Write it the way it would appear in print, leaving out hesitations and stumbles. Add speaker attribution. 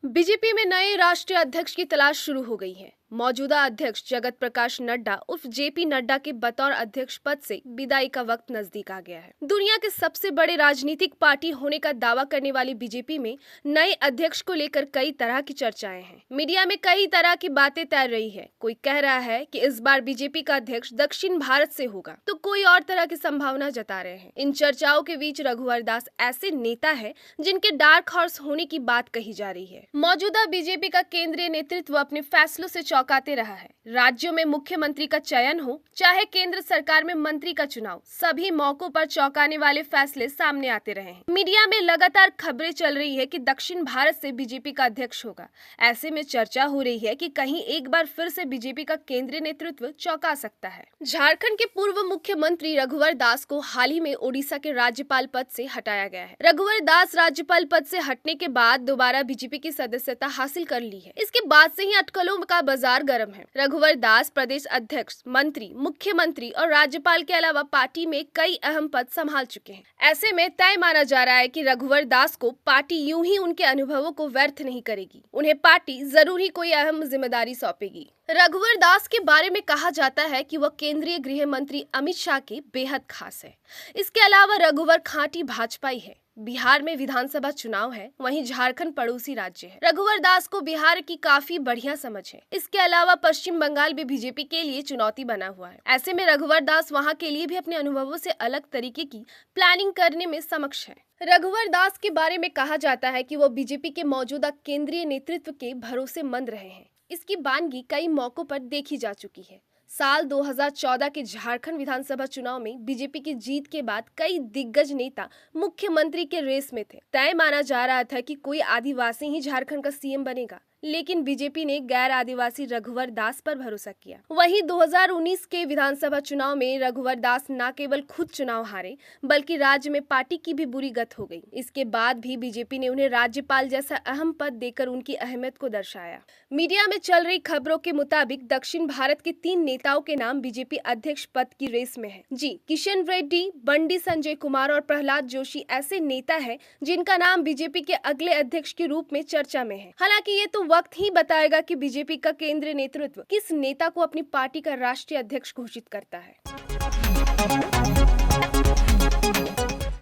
Speaker 1: BJP में नए राष्ट्रीय अध्यक्ष की तलाश शुरू हो गई है। मौजूदा अध्यक्ष जगत प्रकाश नड्डा उर्फ जेपी नड्डा के बतौर अध्यक्ष पद से विदाई का वक्त नजदीक आ गया है। दुनिया के सबसे बड़े राजनीतिक पार्टी होने का दावा करने वाली बीजेपी में नए अध्यक्ष को लेकर कई तरह की चर्चाएं हैं। मीडिया में कई तरह की बातें तैर रही है। कोई कह रहा है कि इस बार बीजेपी का अध्यक्ष दक्षिण भारत से होगा, तो कोई और तरह की संभावना जता रहे हैं। इन चर्चाओं के बीच रघुवर दास ऐसे नेता है जिनके डार्क हॉर्स होने की बात कही जा रही है। मौजूदा बीजेपी का केंद्रीय नेतृत्व अपने फैसलों से चौंकाते रहा है। राज्यों में मुख्यमंत्री का चयन हो, चाहे केंद्र सरकार में मंत्री का चुनाव, सभी मौकों पर चौंकाने वाले फैसले सामने आते रहे हैं। मीडिया में लगातार खबरें चल रही है कि दक्षिण भारत से बीजेपी का अध्यक्ष होगा। ऐसे में चर्चा हो रही है कि कहीं एक बार फिर से बीजेपी का केंद्रीय नेतृत्व चौंका सकता है। झारखंड के पूर्व मुख्यमंत्री रघुवर दास को हाल ही में ओडिशा के राज्यपाल पद से हटाया गया है। रघुवर दास राज्यपाल पद से हटने के बाद दोबारा बीजेपी की सदस्यता हासिल कर ली है। इसके बाद से ही अटकलों का बाजार गर्म है। रघुवर दास प्रदेश अध्यक्ष, मंत्री, मुख्यमंत्री और राज्यपाल के अलावा पार्टी में कई अहम पद संभाल चुके हैं। ऐसे में तय माना जा रहा है कि रघुवर दास को पार्टी यूं ही उनके अनुभवों को व्यर्थ नहीं करेगी। उन्हें पार्टी जरूर ही कोई अहम जिम्मेदारी सौंपेगी। रघुवर दास के बारे में कहा जाता है कि वह केंद्रीय गृह मंत्री अमित शाह के बेहद खास है। इसके अलावा रघुवर खांटी भाजपाई है। बिहार में विधानसभा चुनाव है, वहीं झारखंड पड़ोसी राज्य है। रघुवर दास को बिहार की काफी बढ़िया समझ है। इसके अलावा पश्चिम बंगाल भी बीजेपी के लिए चुनौती बना हुआ है। ऐसे में रघुवर दास वहां के लिए भी अपने अनुभवों से अलग तरीके की प्लानिंग करने में सक्षम है। रघुवर दास के बारे में कहा जाता है कि वो बीजेपी के मौजूदा केंद्रीय नेतृत्व के भरोसेमंद रहे हैं। इसकी बानगी कई मौकों पर देखी जा चुकी है। साल 2014 के झारखंड विधानसभा चुनाव में बीजेपी की जीत के बाद कई दिग्गज नेता मुख्यमंत्री के रेस में थे। तय माना जा रहा था कि कोई आदिवासी ही झारखंड का सीएम बनेगा, लेकिन बीजेपी ने गैर आदिवासी रघुवर दास पर भरोसा किया। वहीं 2019 के विधानसभा चुनाव में रघुवर दास न केवल खुद चुनाव हारे, बल्कि राज्य में पार्टी की भी बुरी गत हो गई। इसके बाद भी बीजेपी ने उन्हें राज्यपाल जैसा अहम पद देकर उनकी अहमियत को दर्शाया। मीडिया में चल रही खबरों के मुताबिक दक्षिण भारत के 3 नेताओं के नाम बीजेपी अध्यक्ष पद की रेस में है। जी, किशन रेड्डी, बंडी संजय कुमार और प्रहलाद जोशी ऐसे नेता है जिनका नाम बीजेपी के अगले अध्यक्ष के रूप में चर्चा में है। हालांकि ये तो वक्त ही बताएगा कि बीजेपी का केंद्रीय नेतृत्व किस नेता को अपनी पार्टी का राष्ट्रीय अध्यक्ष घोषित करता है।